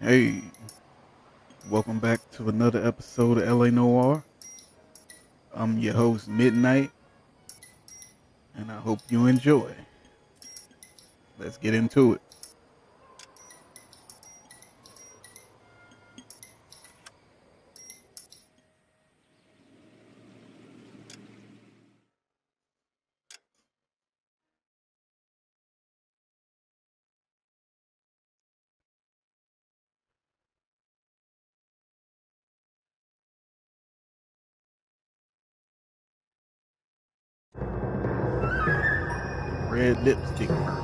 Hey, welcome back to another episode of LA Noire. I'm your host, Midnight, and I hope you enjoy. Let's get into it. Red lipstick murder.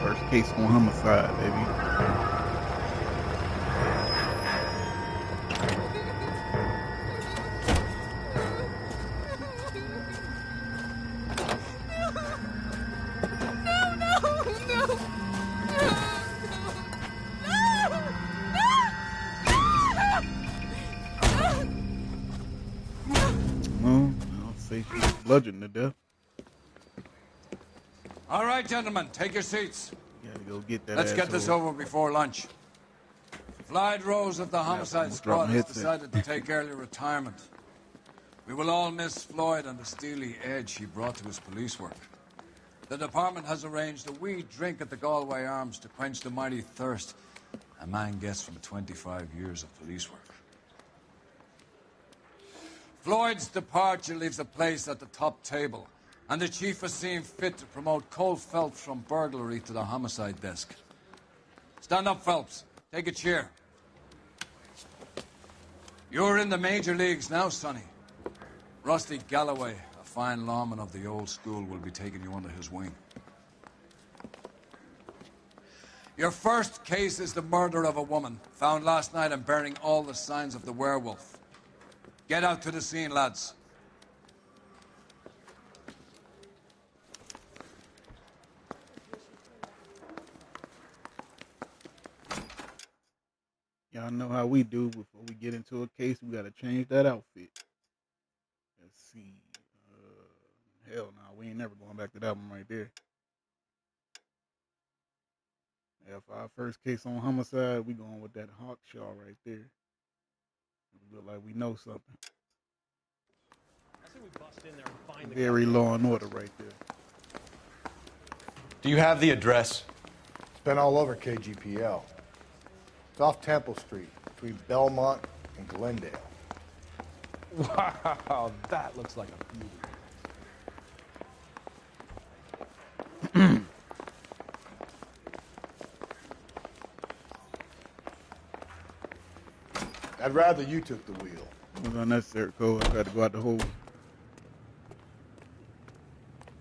First case on homicide, baby. Well, I'll say she's bludgeoned to death. All right, gentlemen, take your seats. Gotta go get that Let's get this asshole. over before lunch. Floyd Rose of the homicide almost dropped squad my has headset. decided to take early retirement. We will all miss Floyd and the steely edge he brought to his police work. The department has arranged a wee drink at the Galway Arms to quench the mighty thirst a man gets from 25 years of police work. Floyd's departure leaves a place at the top table, and the chief has seen fit to promote Cole Phelps from burglary to the homicide desk. Stand up, Phelps. Take a chair. You're in the major leagues now, Sonny. Rusty Galloway, a fine lawman of the old school, will be taking you under his wing. Your first case is the murder of a woman, found last night and bearing all the signs of the werewolf. Get out to the scene, lads. Y'all know how we do. Before we get into a case, we gotta change that outfit. Let's see. Hell no, we ain't never going back to that one right there. Yeah, for our first case on homicide, we going with that Hawkshaw right there. We look like we know something. I say we bust in there and find the Very guy. law and order right there. Do you have the address? It's been all over KGPL. It's off Temple Street, between Belmont and Glendale. Wow, that looks like a beauty. I'd rather you took the wheel. It was unnecessary, Cole. I tried to go out the hole.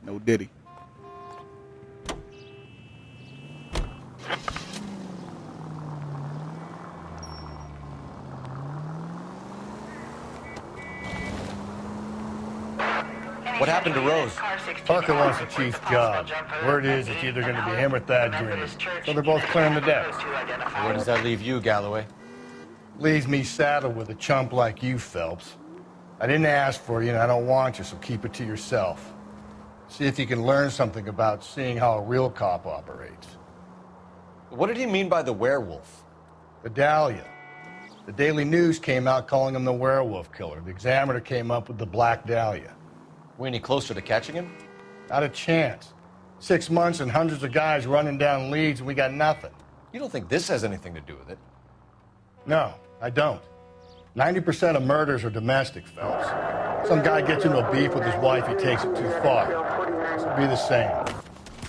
No diddy. What happened to Rose? Parker wants the chief's job. Word is it's either going to be him or Thad Green. So they're both clearing the decks. Where does that leave you, Galloway? Leaves me saddled with a chump like you, Phelps. I didn't ask for you, and I don't want you, so keep it to yourself. See if you can learn something about seeing how a real cop operates. What did he mean by the werewolf? The Dahlia. The Daily News came out calling him the werewolf killer. The Examiner came up with the Black Dahlia. We any closer to catching him? Not a chance. 6 months and hundreds of guys running down leads, and we got nothing. You don't think this has anything to do with it? No, I don't. 90% of murders are domestic, Phelps. Some guy gets into a beef with his wife, he takes it too far. This would be the same.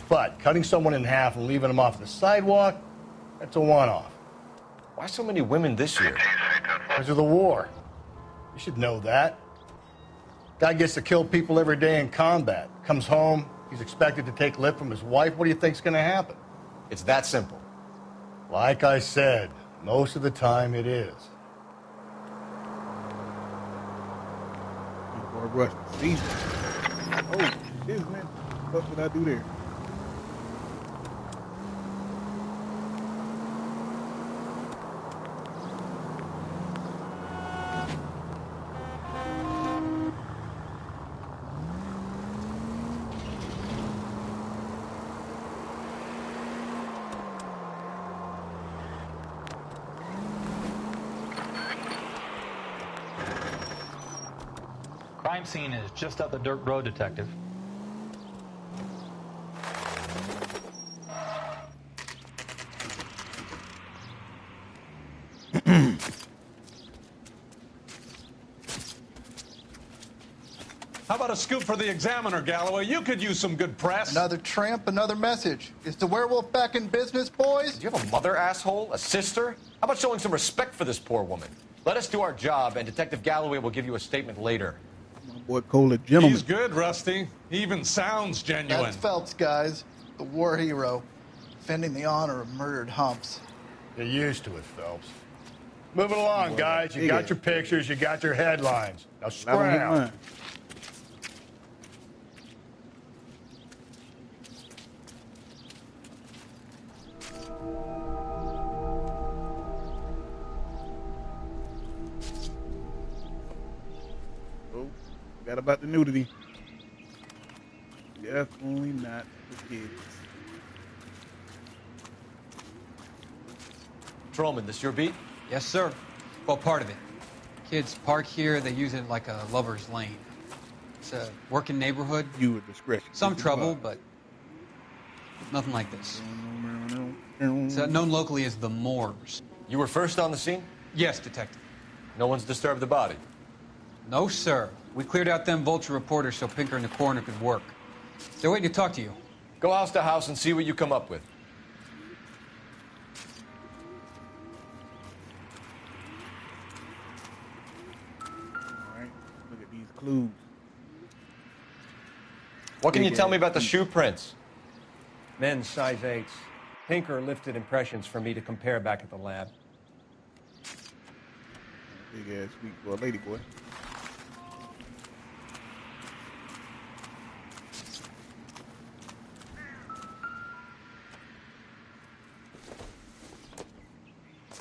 But cutting someone in half and leaving them off the sidewalk, that's a one-off. Why so many women this year? Because of the war. You should know that. Guy gets to kill people every day in combat. Comes home, he's expected to take lip from his wife. What do you think's going to happen? It's that simple. Like I said, most of the time it is. Before I rush the season. Oh, shit, man. What did I do there? Crime scene is just up the dirt road, Detective. How about a scoop for the Examiner, Galloway? You could use some good press. Another tramp, another message. Is the werewolf back in business, boys? Do you have a mother, asshole? A sister? How about showing some respect for this poor woman? Let us do our job, and Detective Galloway will give you a statement later. My boy Cole, a gentleman. He's good, Rusty. He even sounds genuine. That's Phelps, guys. The war hero. Defending the honor of murdered humps. Get used to it, Phelps. Moving along, guys. You got your pictures, you got your headlines. Now scram. Oh, forgot about the nudity. Definitely not for kids. Patrolman, this your beat? Yes, sir. Well, part of it. Kids park here, they use it like a lover's lane. It's a working neighborhood. You at discretion. Some trouble, but nothing like this. It's known locally as the Moors. You were first on the scene? Yes, Detective. No one's disturbed the body? No, sir. We cleared out them vulture reporters so Pinker and the coroner could work. They're waiting to talk to you. Go house to house and see what you come up with. Alright, look at these clues. What can you tell me about the shoe prints? Men's size 8s. Pinker lifted impressions for me to compare back at the lab. Big ass sweet boy, lady boy.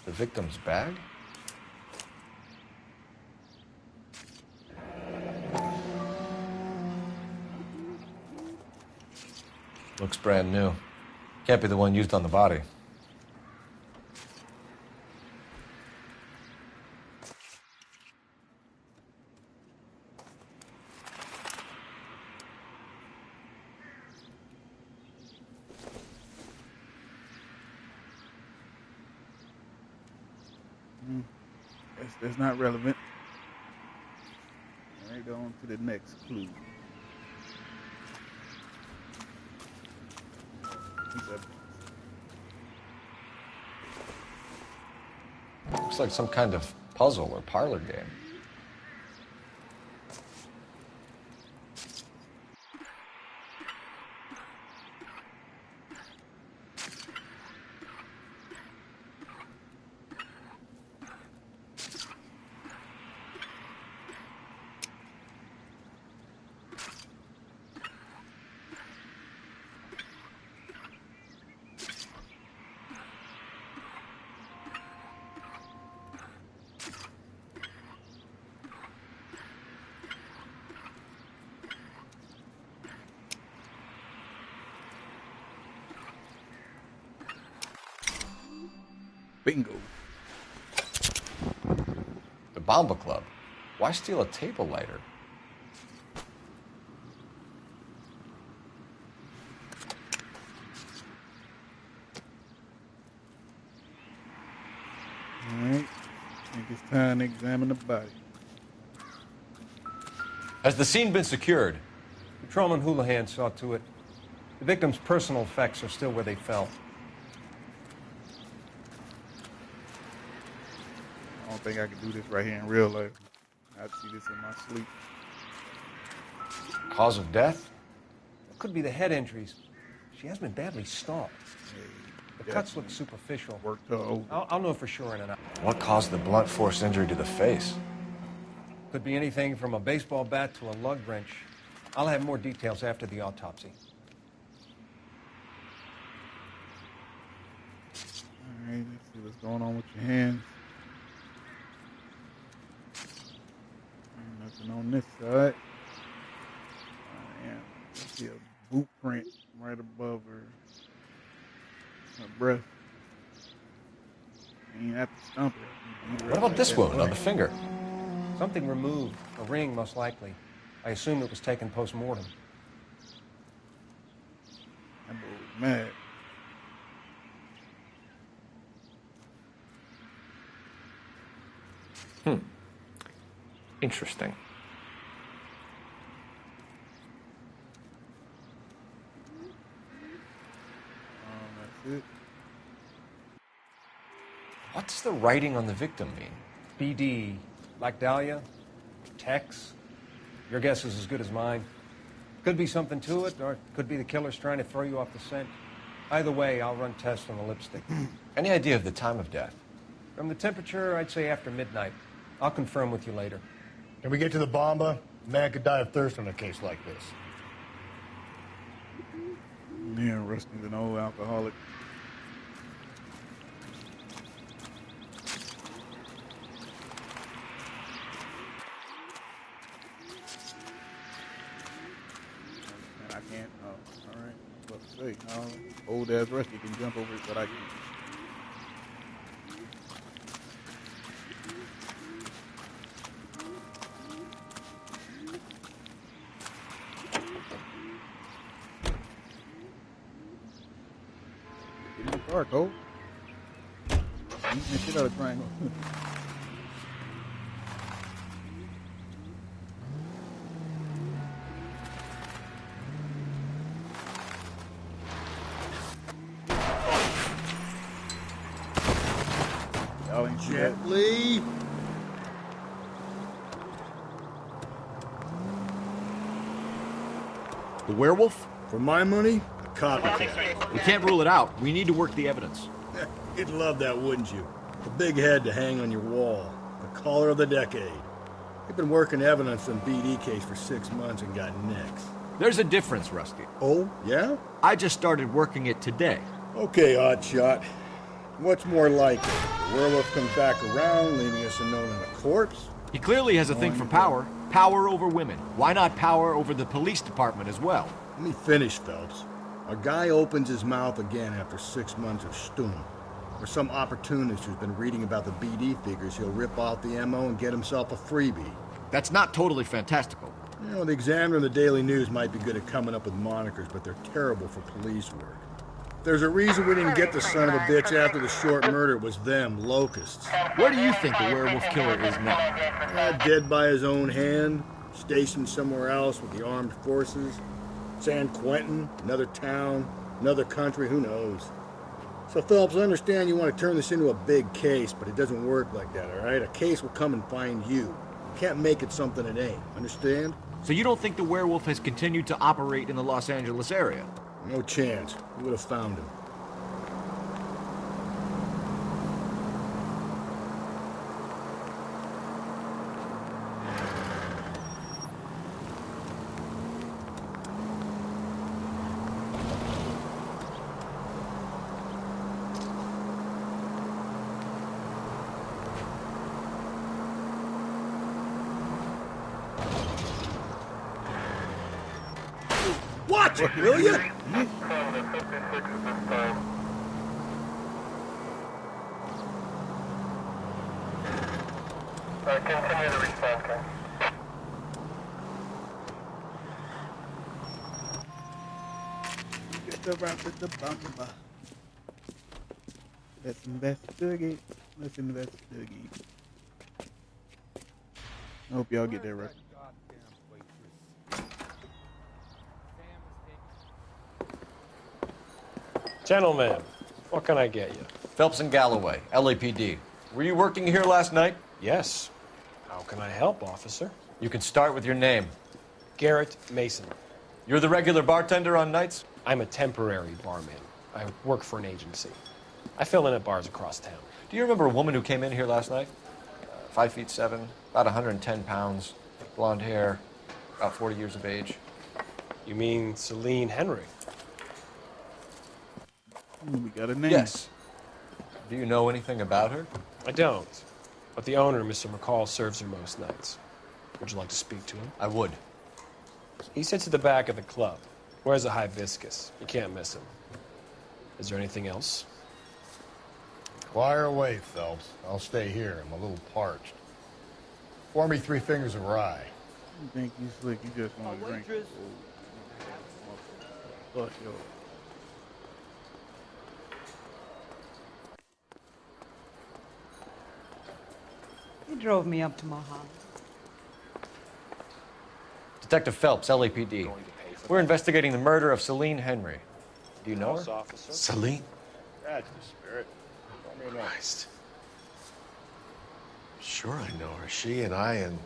The victim's bag? Looks brand new. Can't be the one used on the body. That's not relevant. All right, on to the next clue. Looks like some kind of puzzle or parlor game. Bingo. The Bomba Club. Why steal a table lighter? All right. I think it's time to examine the body. Has the scene been secured? Patrolman Houlihan saw to it. The victim's personal effects are still where they fell. I don't think I can do this right here in real life. I'd see this in my sleep. Cause of death? It could be the head injuries. She has been badly stalked. Hey, The cuts look superficial. Worked her over. I'll know for sure in an hour. What caused the blunt force injury to the face? Could be anything from a baseball bat to a lug wrench. I'll have more details after the autopsy. All right, let's see what's going on with your hands. Nothing on this side. I see a boot print right above her breast. Ain't have to stump her. What about this wound on the finger? Something removed. A ring, most likely. I assume it was taken post-mortem. That boy was mad. Interesting. That's it. What's the writing on the victim mean? BD, like Dahlia, Tex. Your guess is as good as mine. Could be something to it, or it could be the killer's trying to throw you off the scent. Either way, I'll run tests on the lipstick. Any idea of the time of death? From the temperature, I'd say after midnight. I'll confirm with you later. Can we get to the bomba? A man could die of thirst on a case like this. Yeah, Rusty's an old alcoholic. And I can't. Oh, all right. What to say? Old ass Rusty can jump over it, but I can't. Get in the car, Cole. Eating the shit out of Triangle. Y'all ain't see that? Gently. The werewolf? For my money, a copycat. We can't rule it out. We need to work the evidence. You'd love that, wouldn't you? The big head to hang on your wall. The caller of the decade. You've been working evidence on BD case for 6 months and got nicks. There's a difference, Rusty. Oh, yeah? I just started working it today. Okay, Oddshot. What's more likely? The werewolf comes back around, leaving us unknown in a corpse? He clearly has a thing for power. Power over women. Why not power over the police department as well? Let me finish, Phelps. A guy opens his mouth again after 6 months of stewing. Or some opportunist who's been reading about the BD figures, he'll rip off the MO and get himself a freebie. That's not totally fantastical. You know, the Examiner and the Daily News might be good at coming up with monikers, but they're terrible for police work. There's a reason we didn't get the son of a bitch after the short murder. It was them, locusts. Where do you think the werewolf killer is now? Dead by his own hand, stationed somewhere else with the armed forces. San Quentin, another town, another country, who knows? So, Phelps, I understand you want to turn this into a big case, but it doesn't work like that, all right? A case will come and find you. You can't make it something it ain't, understand? So you don't think the werewolf has continued to operate in the Los Angeles area? No chance. We would have found him. Watch it, will you? Continue the response, Ken. Get around to the bomba. Let's investigate. Let's investigate. I hope y'all get that right. Gentlemen, what can I get you? Phelps and Galloway, LAPD. Were you working here last night? Yes. How can I help, officer? You can start with your name. Garrett Mason. You're the regular bartender on nights? I'm a temporary barman. I work for an agency. I fill in at bars across town. Do you remember a woman who came in here last night? 5'7", about 110 pounds, blonde hair, about 40 years of age. You mean Celine Henry? We got a name. Yes. Do you know anything about her? I don't. But the owner, Mr. McCall, serves her most nights. Would you like to speak to him? I would. He sits at the back of the club. Wears a hibiscus. You can't miss him. Is there anything else? Fire away, Phelps. I'll stay here. I'm a little parched. Pour me 3 fingers of rye. You think you slick? You just want to drink. Oh, yo. He drove me up to Mohammed. Detective Phelps, LAPD. We're investigating the murder of Celine Henry. Do you know her? Celine? That's the spirit. Christ. Sure I know her. She and I and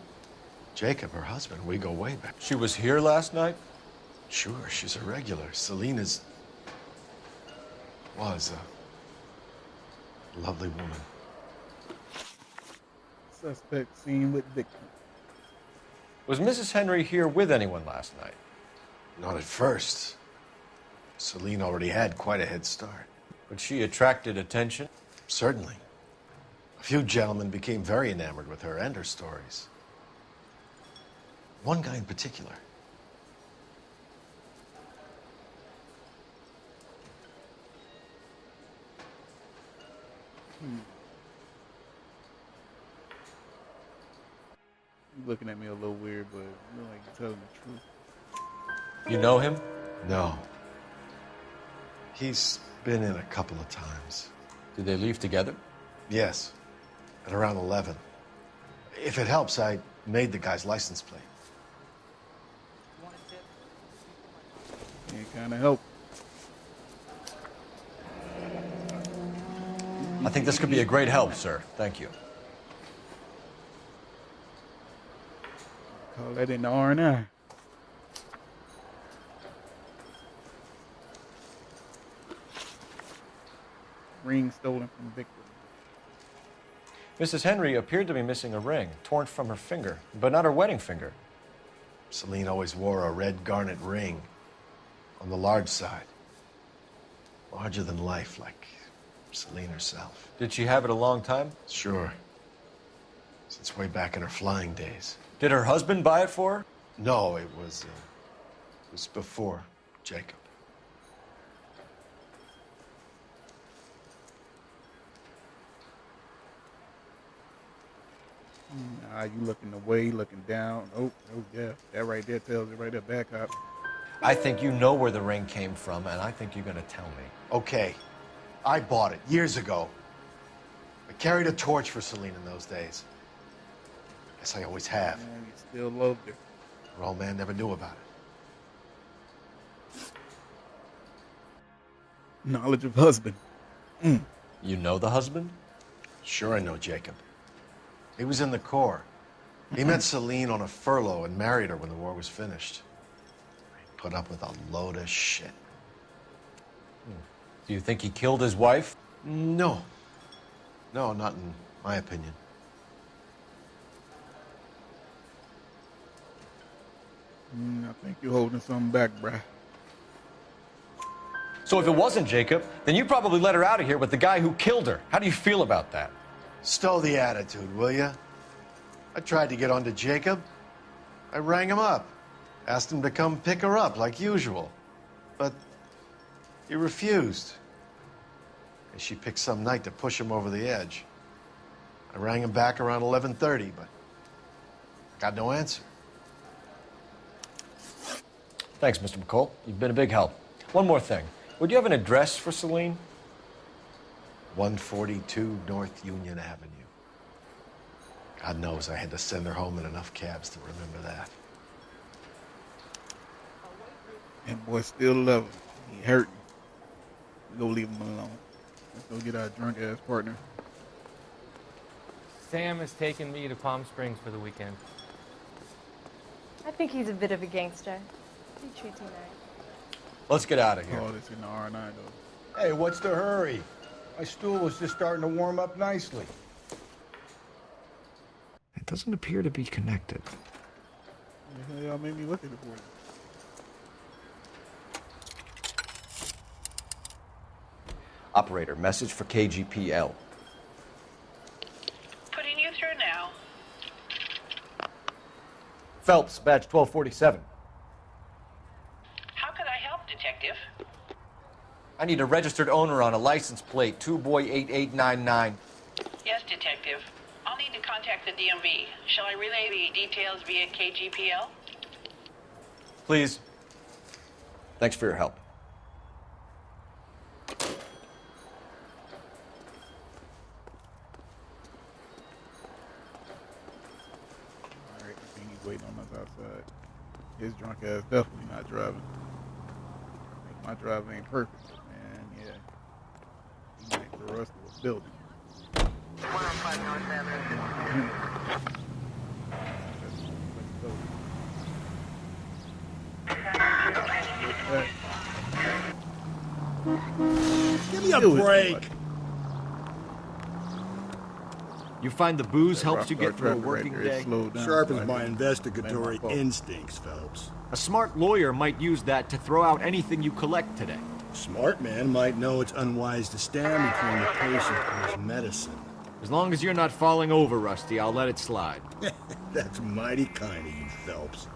Jacob, her husband, we go way back. She was here last night? Sure, she's a regular. Celine was a lovely woman. Suspect seen with victim. Was Mrs. Henry here with anyone last night? Not at first. Celine already had quite a head start. But she attracted attention? Certainly. A few gentlemen became very enamored with her and her stories. One guy in particular. You looking at me a little weird, but you look like you're telling the truth. You know him? No. He's been in a couple of times. Did they leave together? Yes. At around 11. If it helps, I made the guy's license plate. It kind of help. I think this could be a great help, sir. Thank you. Call that in the R&I. Ring stolen from victim. Mrs. Henry appeared to be missing a ring, torn from her finger, but not her wedding finger. Celine always wore a red garnet ring on the large side. Larger than life, like Celine herself. Did she have it a long time? Sure. Since way back in her flying days. Did her husband buy it for her? No, it was before Jacob. Nah, you looking away, looking down. Oh, yeah. That right there tells it right there, back up. I think you know where the ring came from, and I think you're going to tell me. Okay. I bought it years ago. I carried a torch for Celine in those days. Guess I always have. Man, you still loved her. Her old man never knew about it. Knowledge of husband. You know the husband? Sure I know Jacob. He was in the Corps. He met Celine on a furlough and married her when the war was finished. He put up with a load of shit. Do you think he killed his wife? No. No, not in my opinion. I think you're holding something back, bruh. So if it wasn't Jacob, then you probably let her out of here with the guy who killed her. How do you feel about that? Stow the attitude, will ya? I tried to get onto Jacob. I rang him up. Asked him to come pick her up, like usual. But he refused. And she picked some night to push him over the edge. I rang him back around 11:30, but got no answer. Thanks, Mr. McCall. You've been a big help. One more thing. Would you have an address for Celine? 142 North Union Avenue. God knows I had to send her home in enough cabs to remember that. That boy still love him. He hurting. We go leave him alone. Let's go get our drunk ass partner. Sam has taken me to Palm Springs for the weekend. I think he's a bit of a gangster. He treats me nice. Let's get out of here. Oh, this in the R&I though. Hey, what's the hurry? My stool was just starting to warm up nicely. It doesn't appear to be connected. The hell y'all made me look at it for you? Operator, message for KGPL. Putting you through now. Phelps, badge 1247. How could I help, Detective? I need a registered owner on a license plate, 2boy8899. Yes, Detective. I'll need to contact the DMV. Shall I relay the details via KGPL? Please. Thanks for your help. Alright, I think he's waiting on us outside. His drunk ass definitely not driving. I think my drive ain't perfect, but man, yeah. He might throw us to a building. 105 North Avenue. Give me a break. You find the booze helps you get through a working day? Sharpens my investigatory instincts, Phelps. A smart lawyer might use that to throw out anything you collect today. A smart man might know it's unwise to stand between the patient and his medicine. As long as you're not falling over, Rusty, I'll let it slide. That's mighty kind of you, Phelps.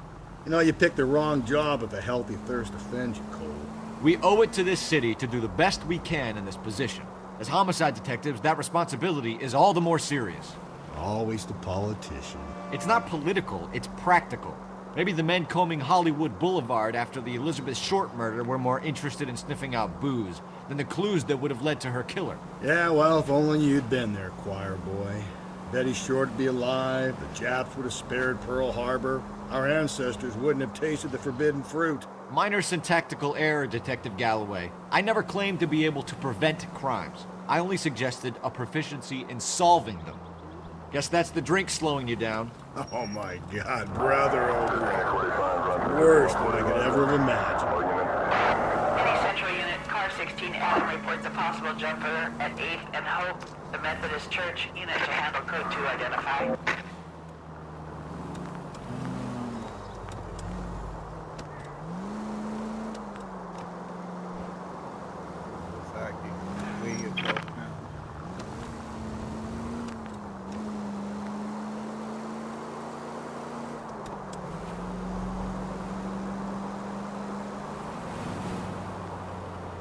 You know, you picked the wrong job if a healthy thirst offends you, Cole. We owe it to this city to do the best we can in this position. As homicide detectives, that responsibility is all the more serious. Always the politician. It's not political, it's practical. Maybe the men combing Hollywood Boulevard after the Elizabeth Short murder were more interested in sniffing out booze than the clues that would have led to her killer. Yeah, well, if only you'd been there, choir boy. Betty Short would be alive, the Japs would have spared Pearl Harbor, our ancestors wouldn't have tasted the forbidden fruit. Minor syntactical error, Detective Galloway. I never claimed to be able to prevent crimes. I only suggested a proficiency in solving them. Guess that's the drink slowing you down. Oh my God, brother, oh brother. Worse than I could ever have imagined. Any Central Unit, Car 16 Adam reports a possible jumper at 8th and Hope. The Methodist Church unit to handle code 2 identify.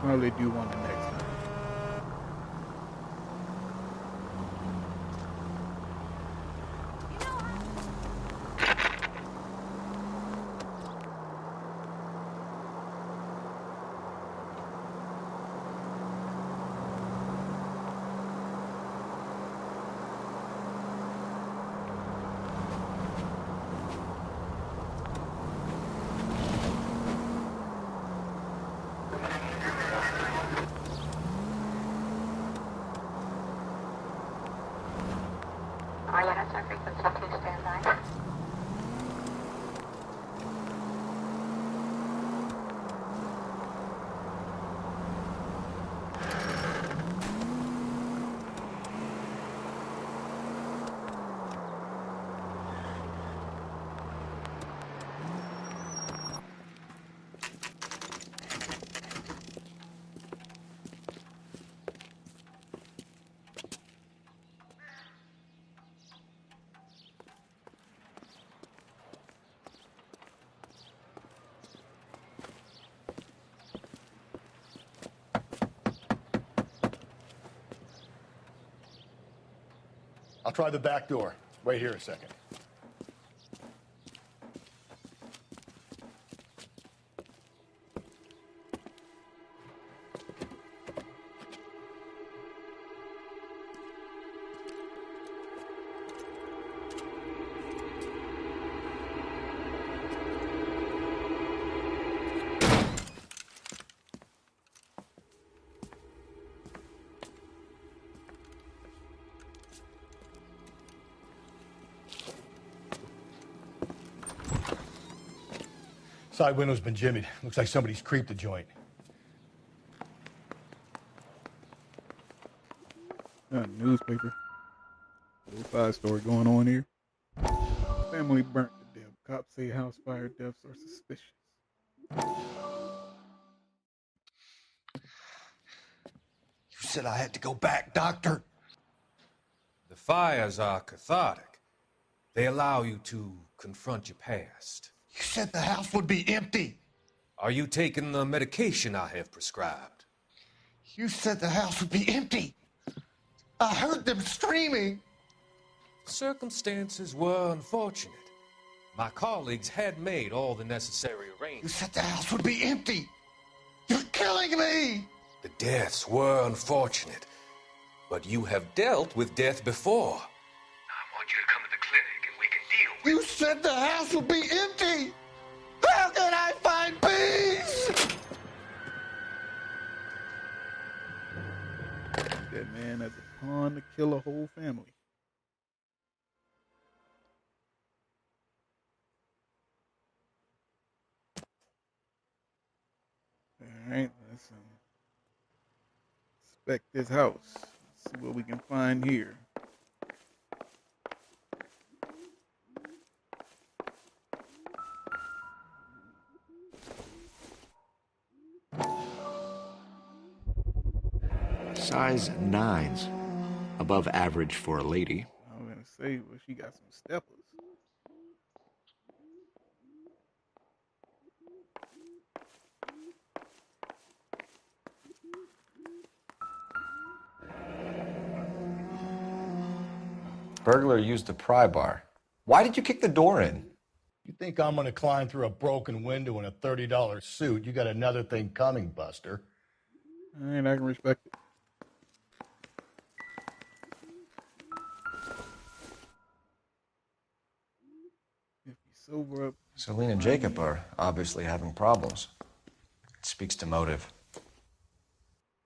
Probably do one the next time. I'll try the back door. Wait here a second. Side window's been jimmied. Looks like somebody's creeped the joint. Newspaper. Little side story going on here. Family burnt to death. Cops say house fire deaths are suspicious. You said I had to go back, Doctor. The fires are cathartic. They allow you to confront your past. You said the house would be empty. Are you taking the medication I have prescribed? You said the house would be empty. I heard them screaming. Circumstances were unfortunate. My colleagues had made all the necessary You arrangements. said the house would be empty. You're killing me. The deaths were unfortunate, but you have dealt with death before. I want you to come to the clinic and we can deal with You said the house would be empty. How can I find peace? That man has a pawn to kill a whole family. Alright, let's inspect this house. See what we can find here. Size 9s. Above average for a lady. I was gonna say, well, she got some steppers. Burglar used the pry bar. Why did you kick the door in? You think I'm gonna climb through a broken window in a $30 suit? You got another thing coming, Buster. Alright, I can respect it. If you sober up. Celine and Jacob are obviously having problems. It speaks to motive.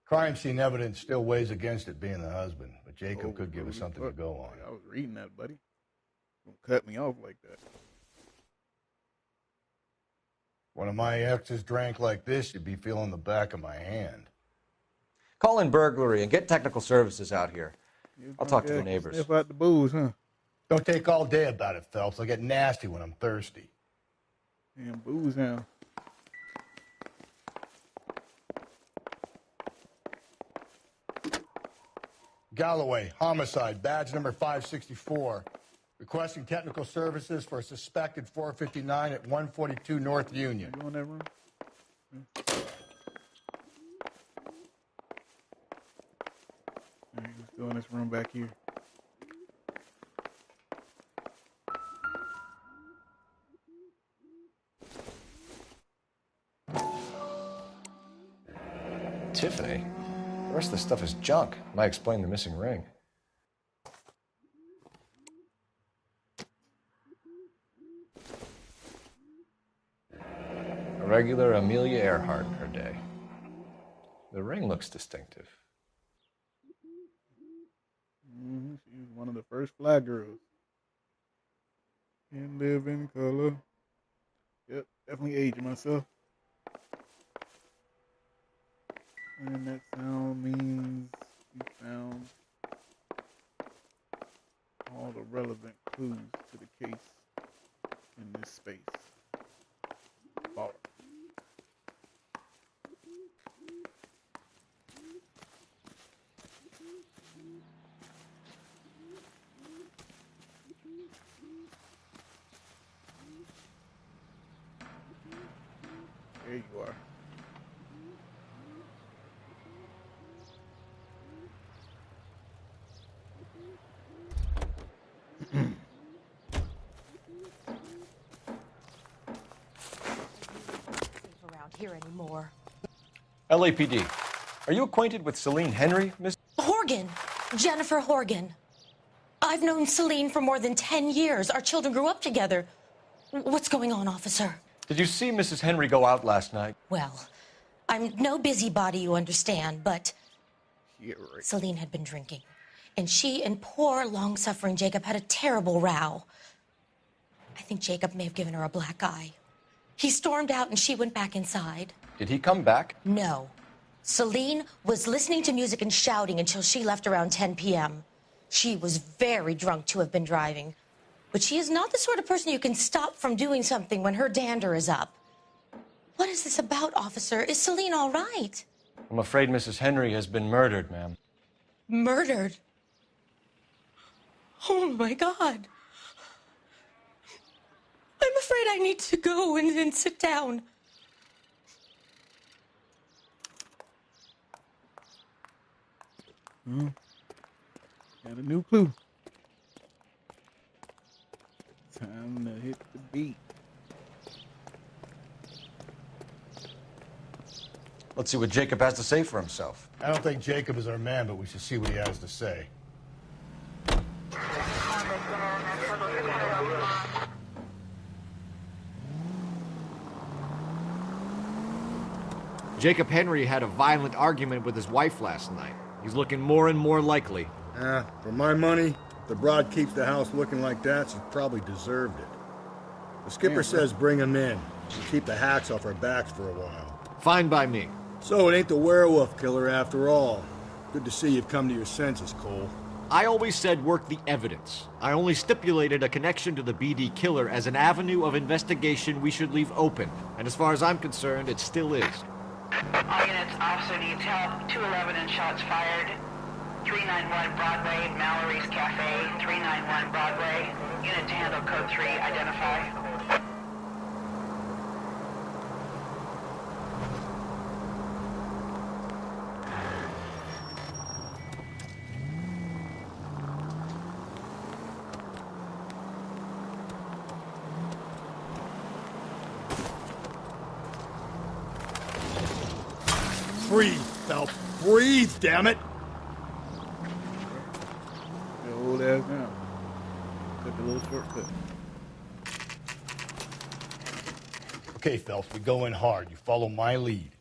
Crime scene evidence still weighs against it being the husband, but Jacob could give us something to go on. I was reading that, buddy. Don't cut me off like that. One of my exes drank like this, you'd be feeling the back of my hand. Call in burglary and get technical services out here. I'll talk to the neighbors. Sniff out the booze, huh? Don't take all day about it, Phelps. I'll get nasty when I'm thirsty. Damn booze hound. Galloway, homicide, badge number 564. Requesting technical services for a suspected 459 at 142 North Union. You go in that room? Alright, let's go in this room back here. Tiffany? The rest of the stuff is junk. Might explain the missing ring. A regular Amelia Earhart in her day. The ring looks distinctive. She was one of the first fly girls. Can live in color. Yep, definitely aging myself. And that sound means we found all the relevant clues to the case in this space. Bar. There you are. Around here anymore. LAPD. Are you acquainted with Celine Henry, Miss? Horgan. Jennifer Horgan. I've known Celine for more than 10 years. Our children grew up together. What's going on, officer? Did you see Mrs. Henry go out last night? Well, I'm no busybody, you understand, but yeah, right. Celine had been drinking. And she and poor, long-suffering Jacob had a terrible row. I think Jacob may have given her a black eye. He stormed out and she went back inside. Did he come back? No. Celine was listening to music and shouting until she left around 10 p.m. She was very drunk to have been driving. But she is not the sort of person you can stop from doing something when her dander is up. What is this about, officer? Is Celine all right? I'm afraid Mrs. Henry has been murdered, ma'am. Murdered? Oh, my God. I'm afraid I need to go and sit down. Got a new clue. Time to hit the beat. Let's see what Jacob has to say for himself. I don't think Jacob is our man, but we should see what he has to say. Jacob Henry had a violent argument with his wife last night. He's looking more and more likely. For my money, if the broad keeps the house looking like that, she probably deserved it. The skipper says bring him in. Keep the hacks off our backs for a while. Fine by me. So it ain't the werewolf killer after all. Good to see you've come to your senses, Cole. I always said work the evidence. I only stipulated a connection to the BD killer as an avenue of investigation we should leave open. And as far as I'm concerned, it still is. All units, officer needs help. 211 and shots fired. 391 Broadway, Mallory's Cafe. 391 Broadway. Unit to handle code 3, identify. Breathe, Phelps. Breathe, damn it! Hold ass down. Took a little shortcut. Okay, Phelps, we go in hard. You follow my lead.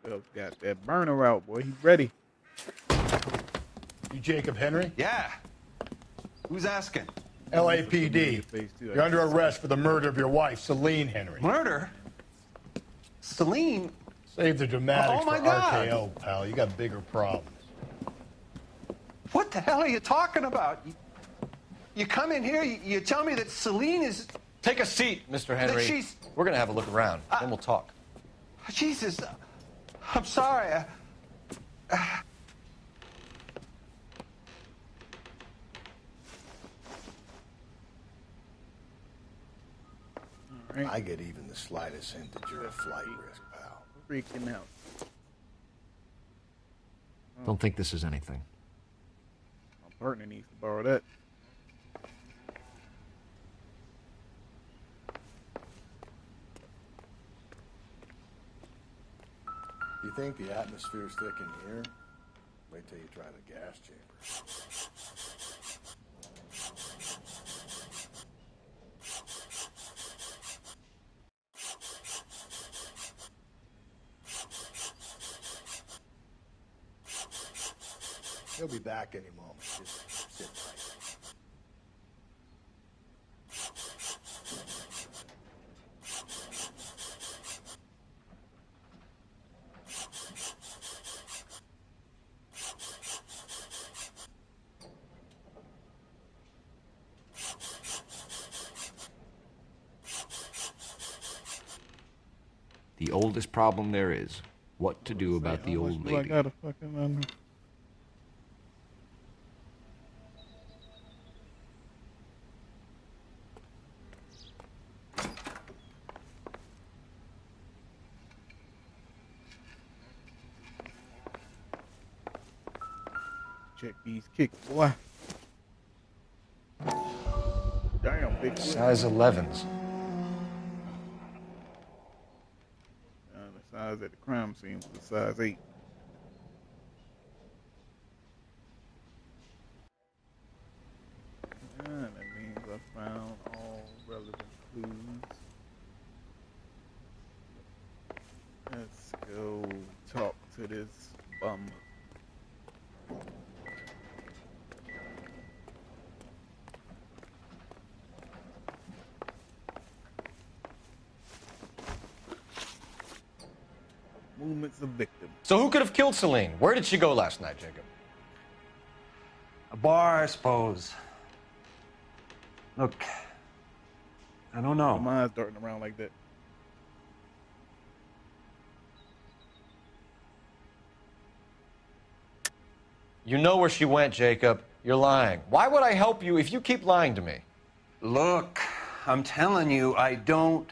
Phelps got that burner out, boy. He's ready. You Jacob Henry? Yeah. Who's asking? LAPD. You're under arrest for the murder of your wife, Celine Henry. Murder? Celine? Save the dramatics Oh, my for God. RKO, pal. You got bigger problems. What the hell are you talking about? You come in here, you tell me that Celine is... Take a seat, Mr. Henry. she's- We're gonna have a look around, then we'll talk. Jesus, I'm sorry. I get even the slightest hint that you're a flight risk, pal. Freaking out. Don't think this is anything. My partner needs to borrow that. You think the atmosphere's thick in here? Wait till you try the gas chamber. He'll be back any moment. Just sit tight. The oldest problem there is, what to do about the old Do I lady. gotta fucking check these kicks, boy. Damn, big boy. Size 11s. The size at the crime scene was a size 8. That means I found all relevant clues. Let's go talk to this bum. Movements of victim. So who could have killed Celine? Where did she go last night, Jacob? A bar, I suppose. Look, I don't know. My eyes darting around like that. You know where she went, Jacob. You're lying. Why would I help you if you keep lying to me? Look, I'm telling you, I don't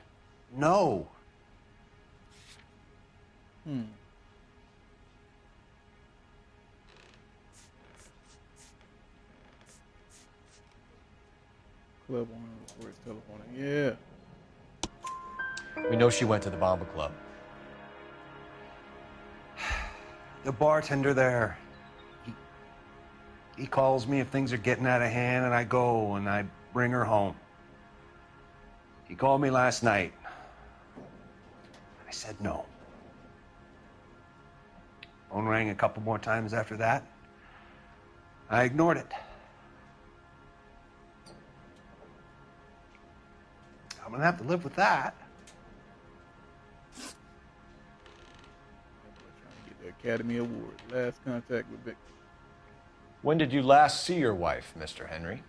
know. club owner before his telephone. Yeah. We know she went to the Bomba Club. The bartender there, he calls me if things are getting out of hand, and I go and I bring her home. He called me last night. I said no. Phone rang a couple more times after that. I ignored it. I'm gonna have to live with that. Trying to get the Academy Award. Last contact with Vic. When did you last see your wife, Mr. Henry?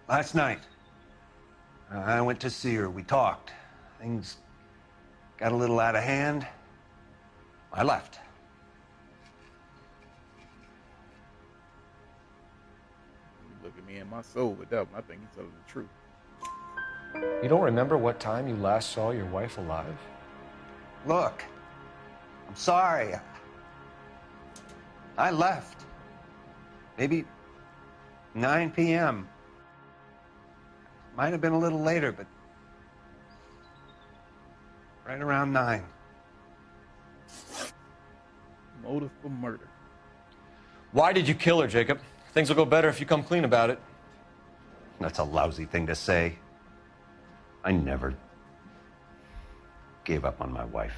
Last night. I went to see her. We talked. Things got a little out of hand. I left. You look at me in my soul with that one. I think he's telling the truth. You don't remember what time you last saw your wife alive? Look, I'm sorry. I left. Maybe 9 p.m. Might have been a little later, but right around 9. Motive for murder. Why did you kill her, Jacob? Things will go better if you come clean about it. That's a lousy thing to say. I never gave up on my wife.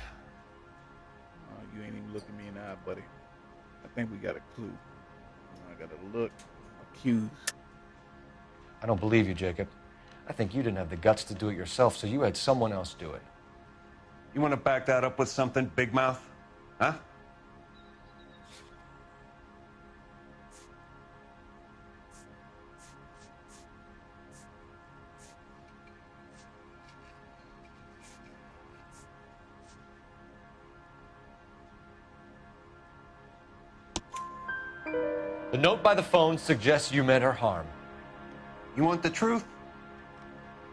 You ain't even looking me in the eye, buddy. I think we got a clue. I got a look. Accused. I don't believe you, Jacob. I think you didn't have the guts to do it yourself, so you had someone else do it. You want to back that up with something, Big Mouth? Huh? The note by the phone suggests you meant her harm. You want the truth?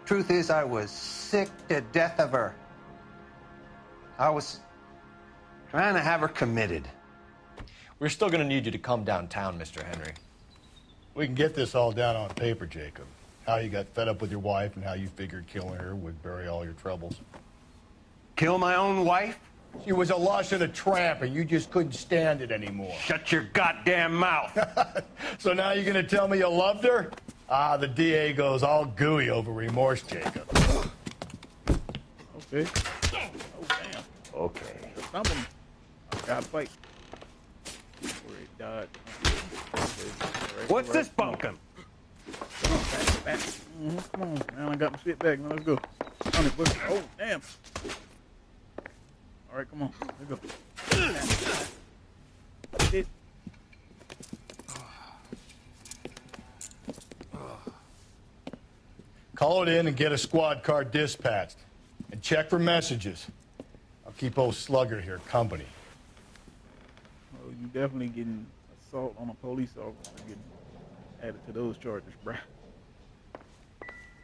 Truth is, I was sick to death of her. I was trying to have her committed. We're still going to need you to come downtown, Mr. Henry. We can get this all down on paper, Jacob. How you got fed up with your wife and how you figured killing her would bury all your troubles. Kill my own wife? She was a lush and a tramp, and you just couldn't stand it anymore. Shut your goddamn mouth. So now you're going to tell me you loved her? Ah, the DA goes all gooey over remorse, Jacob. Okay. Oh, damn. Okay. Stumble me. I gotta fight. Where he died. What's this bunkum? Come on, back. Come on. Now I got my shit back. Now let's go. On it, push. Oh, damn. All right, come on. Let's go. Shit. Call it in and get a squad car dispatched. And check for messages. I'll keep old Slugger here company. Oh, you definitely getting assault on a police officer getting added to those charges, bruh.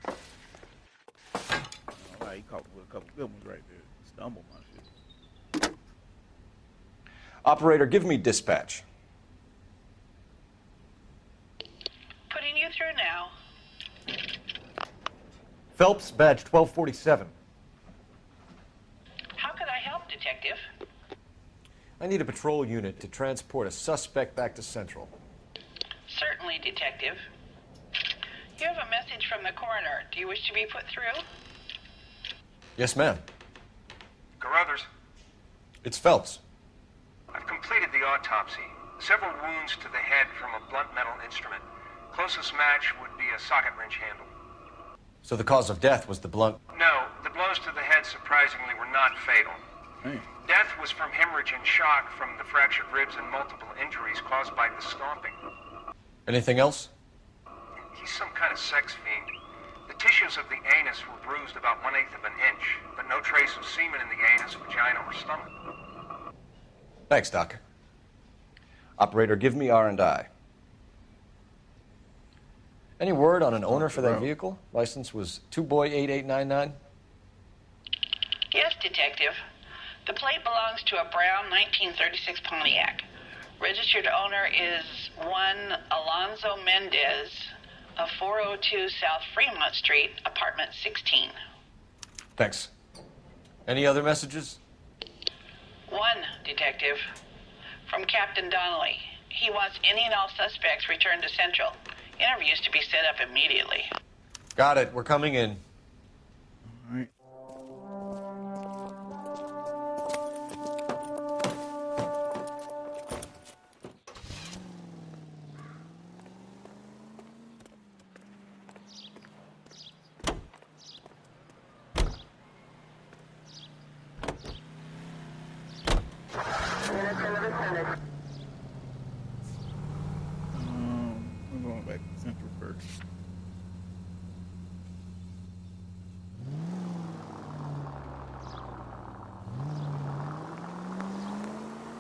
All right, he caught me with a couple good ones right there. Stumbled my shit. Operator, give me dispatch. Putting you through now. Phelps, badge 1247. How could I help, Detective? I need a patrol unit to transport a suspect back to Central. Certainly, Detective. You have a message from the coroner. Do you wish to be put through? Yes, ma'am. Carruthers, It's Phelps. I've completed the autopsy. Several wounds to the head from a blunt metal instrument. Closest match would be a socket wrench handle. So the cause of death was the blunt... No, the blows to the head surprisingly were not fatal. Death was from hemorrhage and shock from the fractured ribs and multiple injuries caused by the stomping. Anything else? He's some kind of sex fiend. The tissues of the anus were bruised about 1/8 of an inch, but no trace of semen in the anus, vagina, or stomach. Thanks, Doc. Operator, give me R&I. Any word on an owner for that vehicle? License was 2boy8899. Yes, Detective. The plate belongs to a brown 1936 Pontiac. Registered owner is one Alonzo Mendez of 402 South Fremont Street, apartment 16. Thanks. Any other messages? One, Detective. From Captain Donnelly. He wants any and all suspects returned to Central. Interviews to be set up immediately. Got it. We're coming in. All right. I'm going back to Central first.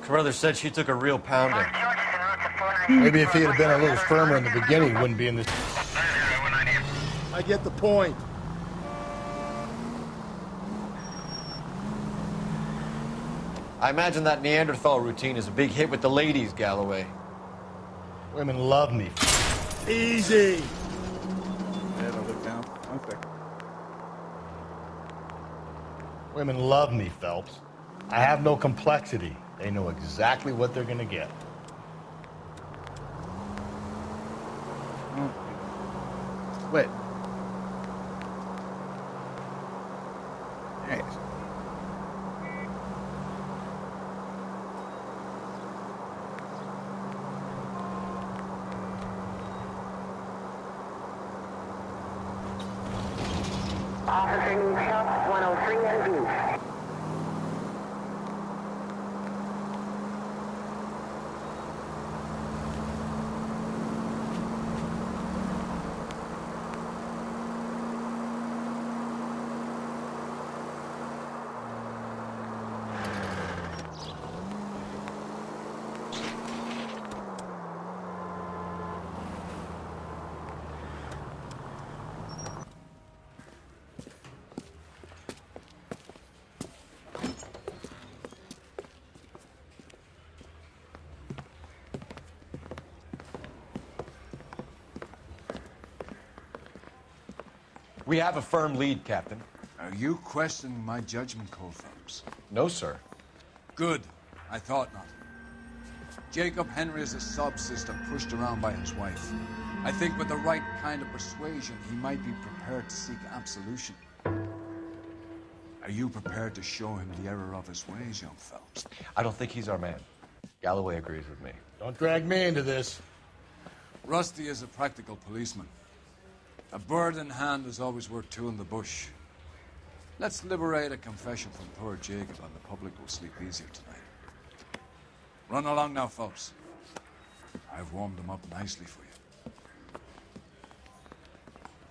Carruthers said she took a real pounding. Maybe if he had been a little firmer in the beginning, he wouldn't be in this. I get the point. I imagine that Neanderthal routine is a big hit with the ladies, Galloway. Women love me. Easy. Yeah, don't look down. 1 second. Women love me, Phelps. I have no complexity. They know exactly what they're going to get. Wet. Hey. Officer needs help, 103 and view. We have a firm lead, Captain. Are you questioning my judgment call, Phelps? No, sir. Good. I thought not. Jacob Henry is a sub-sister pushed around by his wife. I think with the right kind of persuasion, he might be prepared to seek absolution. Are you prepared to show him the error of his ways, young Phelps? I don't think he's our man. Galloway agrees with me. Don't drag me into this. Rusty is a practical policeman. A bird in hand is always worth two in the bush. Let's liberate a confession from poor Jacob, and the public will sleep easier tonight. Run along now, Phelps. I've warmed them up nicely for you.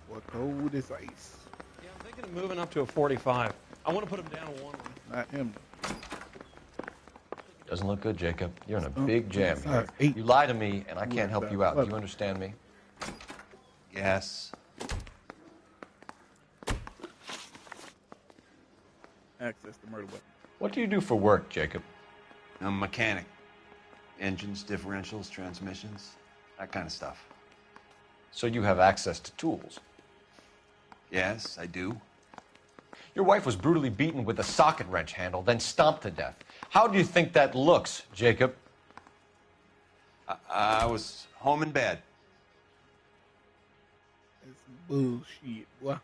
What cold is ice? Yeah, I'm thinking of moving up to a 45. I want to put him down a 1. Not him. Doesn't look good, Jacob. You're in a big jam here. 8. You lie to me, and I can't help you out. Do you understand me? Yes. Access to murder weapon. What do you do for work, Jacob? I'm a mechanic. Engines, differentials, transmissions, that kind of stuff. So you have access to tools? Yes, I do. Your wife was brutally beaten with a socket wrench handle, then stomped to death. How do you think that looks, Jacob? I was home in bed. That's bullshit. What?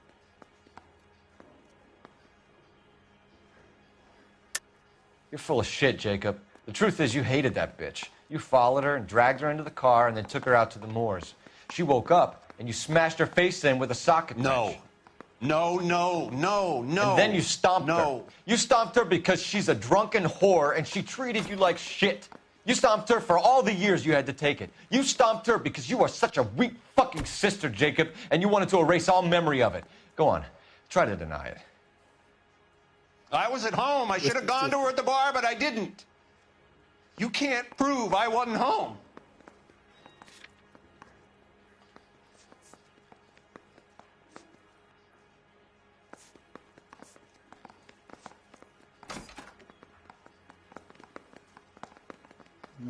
You're full of shit, Jacob. The truth is you hated that bitch. You followed her and dragged her into the car and then took her out to the moors. She woke up and you smashed her face in with a socket wrench. No. And then you stomped her. You stomped her because she's a drunken whore and she treated you like shit. You stomped her for all the years you had to take it. You stomped her because you are such a weak fucking sister, Jacob, and you wanted to erase all memory of it. Go on. Try to deny it. I was at home. I should have gone to her at the bar, but I didn't. You can't prove I wasn't home.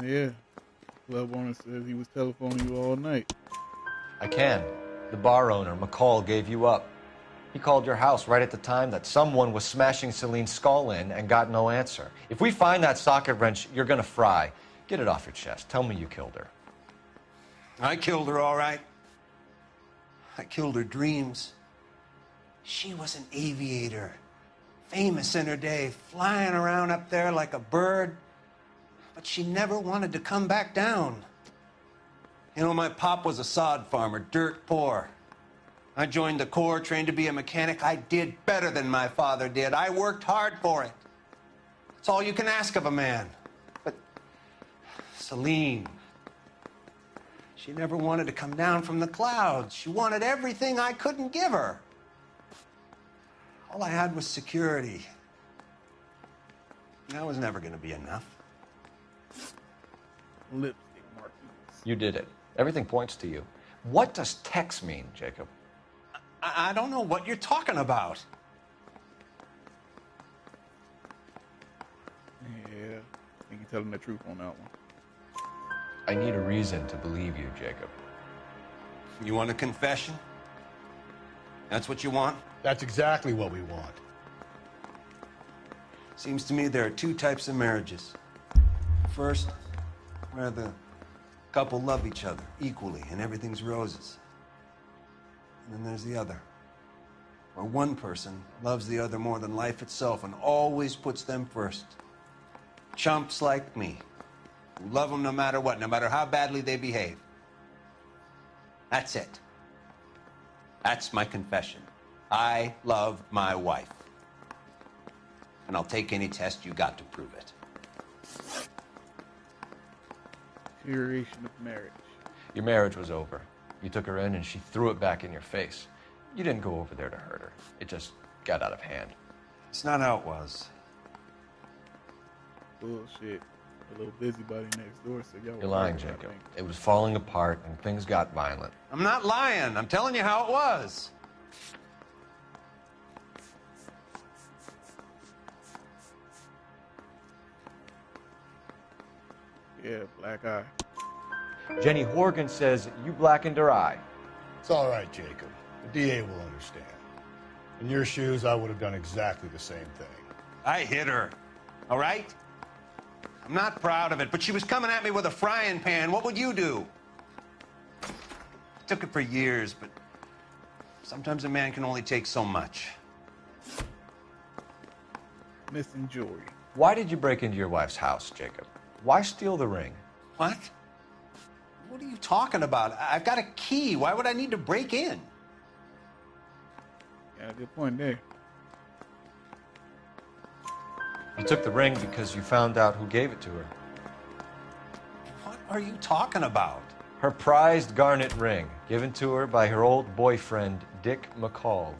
Yeah. Club owner says he was telephoning you all night. I can. The bar owner, McCall, gave you up. He called your house right at the time that someone was smashing Celine's skull in and got no answer. If we find that socket wrench, you're gonna fry. Get it off your chest. Tell me you killed her. I killed her, all right. I killed her dreams. She was an aviator, famous in her day, flying around up there like a bird, but she never wanted to come back down. You know, my pop was a sod farmer, dirt poor. I joined the Corps, trained to be a mechanic. I did better than my father did. I worked hard for it. It's all you can ask of a man. But Celine, she never wanted to come down from the clouds. She wanted everything I couldn't give her. All I had was security. That was never going to be enough. Lipstick markings. You did it. Everything points to you. What does Tex mean, Jacob? I don't know what you're talking about. Yeah, I think you're telling the truth on that one. I need a reason to believe you, Jacob. You want a confession? That's what you want? That's exactly what we want. Seems to me there are two types of marriages. First, where the couple love each other equally and everything's roses. And then there's the other, where one person loves the other more than life itself and always puts them first. Chumps like me, who love them no matter what, no matter how badly they behave. That's it. That's my confession. I love my wife. And I'll take any test you got to prove it. Deterioration of marriage. Your marriage was over. You took her in and she threw it back in your face. You didn't go over there to hurt her. It just got out of hand. It's not how it was. Bullshit. A little busybody next door, so y'all. You're lying, Jacob. It was falling apart and things got violent. I'm not lying. I'm telling you how it was. Yeah, black eye. Jenny Horgan says you blackened her eye. It's all right, Jacob. The DA will understand. In your shoes, I would have done exactly the same thing. I hit her, all right? I'm not proud of it, but she was coming at me with a frying pan. What would you do? I took it for years, but sometimes a man can only take so much. Missing jewelry. Why did you break into your wife's house, Jacob? Why steal the ring? What? What are you talking about? I've got a key. Why would I need to break in? Yeah, good point there. You took the ring because you found out who gave it to her. What are you talking about? Her prized garnet ring, given to her by her old boyfriend, Dick McCall.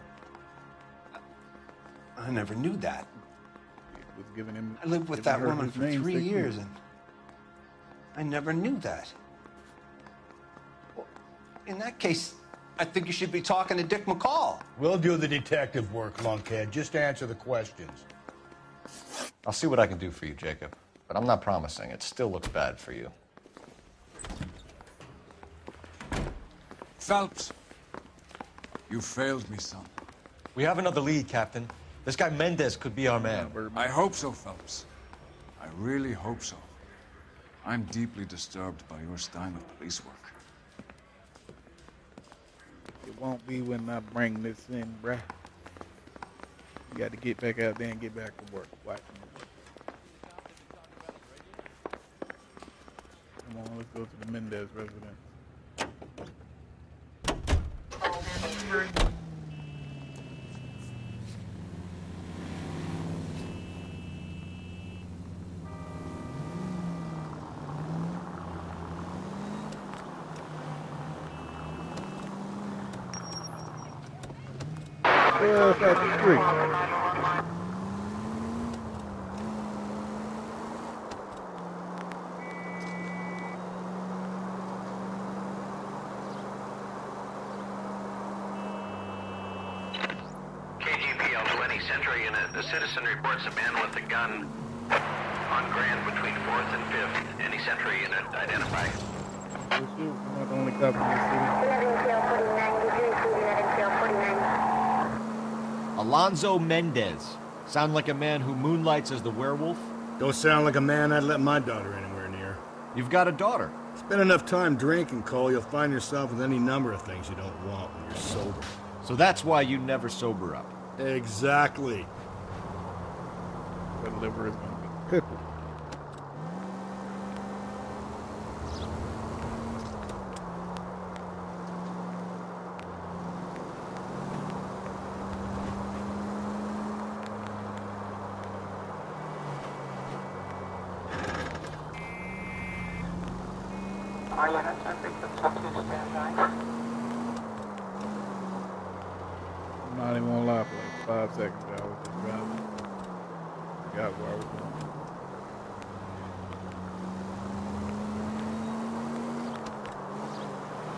I never knew that. Was giving him, I lived with that woman for 3 years, and I never knew that. Well, in that case, I think you should be talking to Dick McCall. We'll do the detective work, lunkhead. Just answer the questions. I'll see what I can do for you, Jacob. But I'm not promising. It still looks bad for you. Phelps, you failed me, son. We have another lead, Captain. This guy Mendez could be our man. I hope so, Phelps. I really hope so. I'm deeply disturbed by your style of police work. It won't be when I bring this in, bruh. You got to get back out there and get back to work. Watch me. Come on, let's go to the Mendez residence. Across the street. KGPL 20 Central Unit. The citizen reports a man with a gun on Grand between 4th and 5th. Any Central Unit identify. We're not the only cop in this city. Alonzo Mendez. Sound like a man who moonlights as the werewolf? Don't sound like a man I'd let my daughter anywhere near. You've got a daughter. Spend enough time drinking, Cole, you'll find yourself with any number of things you don't want when you're sober. So that's why you never sober up. Exactly. The liver is gonna be pickled. I'm not even gonna lie, for like 5 seconds I was just driving. Forgot where I was going.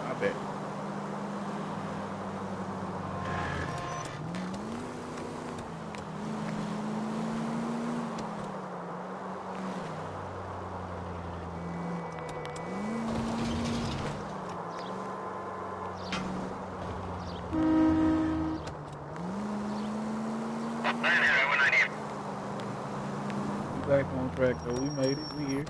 I bet. Back on track though, we made it, we here.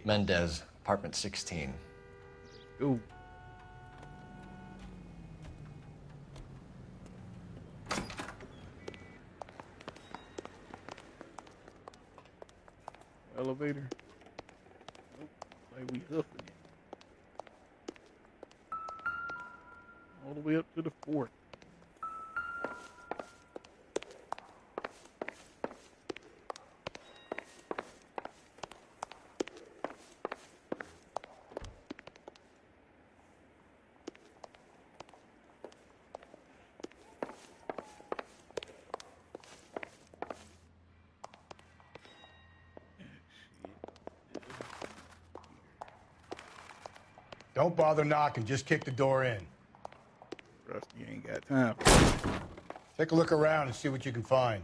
Mendez, apartment 16. Ooh. Elevator. Nope. Like we hoofing it. All the way up to the 4th. Don't bother knocking, just kick the door in. Rusty ain't got time. Take a look around and see what you can find.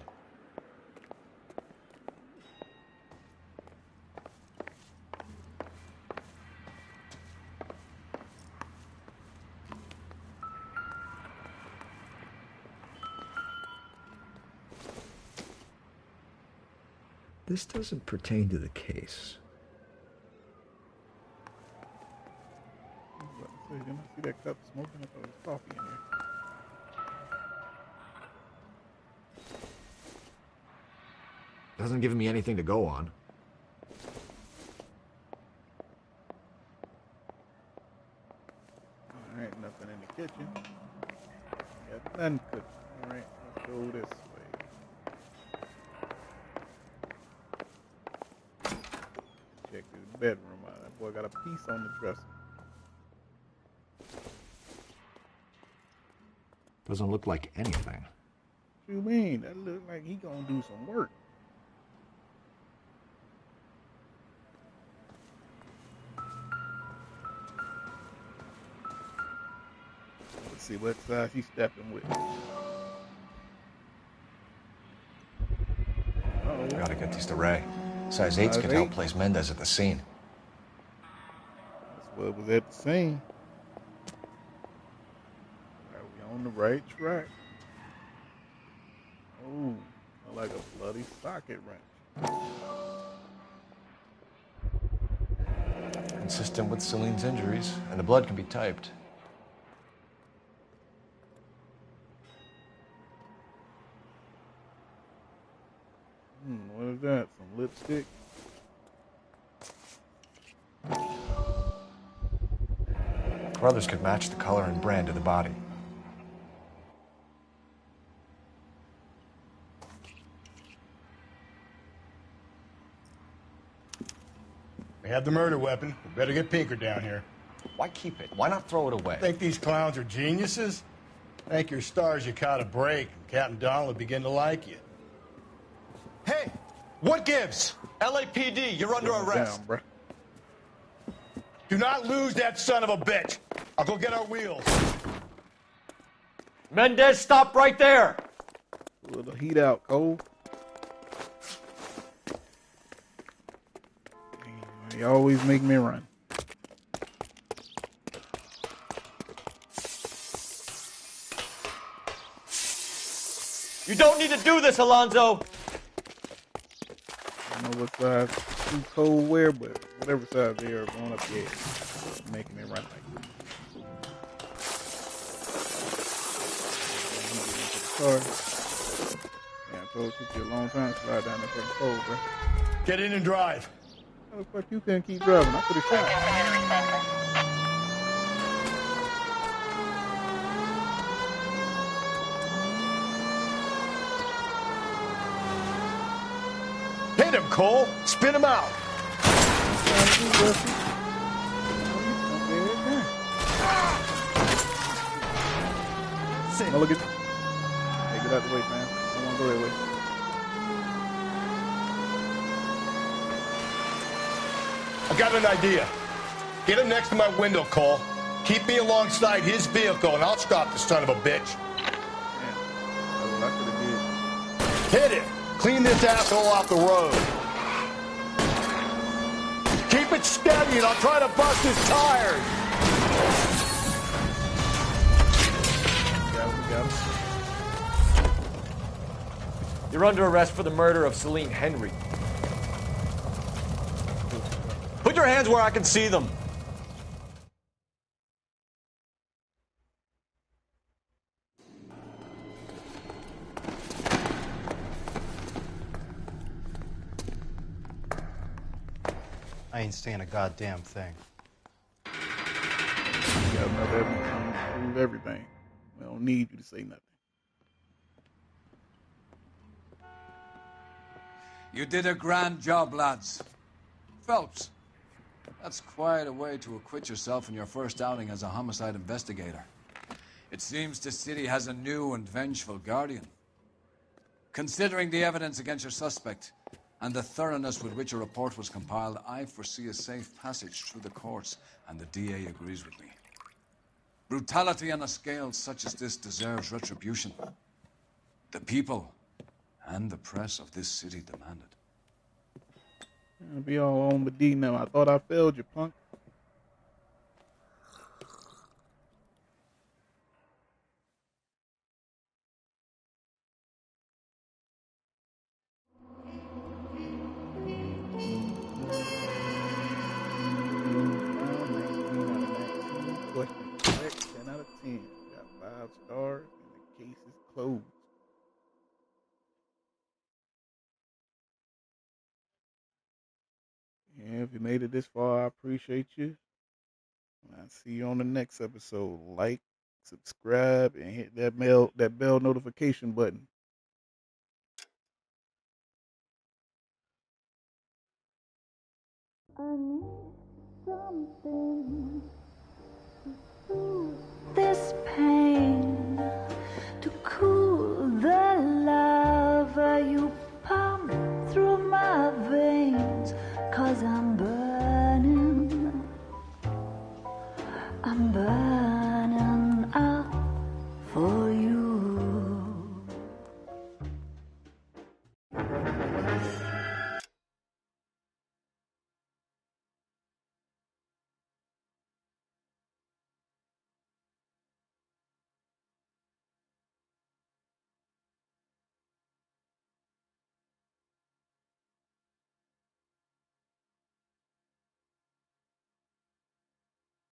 This doesn't pertain to the case. Didn't I see that cup smoking? I thought there was coffee in there. Doesn't give me anything to go on. Alright, nothing in the kitchen. Got nothing cooking. Alright, let's go this way. Check his bedroom out. That boy got a piece on the dresser. Doesn't look like anything. What you mean? That look like he gonna do some work. Let's see what size he's stepping with. We gotta get these to Ray. Size 8s could help place Mendez at the scene. That's what was at the scene. On the right track. Oh, like a bloody socket wrench. Consistent with Celine's injuries, and the blood can be typed. What is that? Some lipstick? Brothers could match the color and brand of the body. We have the murder weapon. We better get Pinker down here. Why keep it? Why not throw it away? Think these clowns are geniuses? Thank your stars you caught a break, and Captain Donald will begin to like you. Hey, what gives? LAPD, you're under arrest. Down, Do not lose that son of a bitch. I'll go get our wheels. Mendez, stop right there! A little heat out, Cole. You always make me run. You don't need to do this, Alonzo! I don't know what size too cold wear, but whatever size they are going up there, making me run like this. Car. Yeah, I told you it took you a long time to slide down that fucking pole, bro. Get in and drive. How the fuck you couldn't keep driving? I could have shot. Hit him, Cole. Spin him out. Oh, look at. Hey, get out the way, man. I don't want to go that way. I got an idea. Get him next to my window, Cole. Keep me alongside his vehicle, and I'll stop the son of a bitch. Hit it. Clean this asshole off the road. Keep it steady, and I'll try to bust his tires. You're under arrest for the murder of Celine Henry. Put your hands where I can see them. I ain't saying a goddamn thing. You got enough evidence to prove everything. We don't need you to say nothing. You did a grand job, lads. Phelps, that's quite a way to acquit yourself in your first outing as a homicide investigator. It seems the city has a new and vengeful guardian. Considering the evidence against your suspect and the thoroughness with which a report was compiled, I foresee a safe passage through the courts, and the DA agrees with me. Brutality on a scale such as this deserves retribution. The people and the press of this city demand it. I'll be all on with D now. I thought I failed you, punk. Question correct, 10 out of 10. Got 5 stars, and the case is closed. Yeah, if you made it this far, I appreciate you. I'll see you on the next episode. Like, subscribe, and hit that bell notification button. I need something to soothe this pain, to cool the lava you pump through my veins, 'cause I'm burning.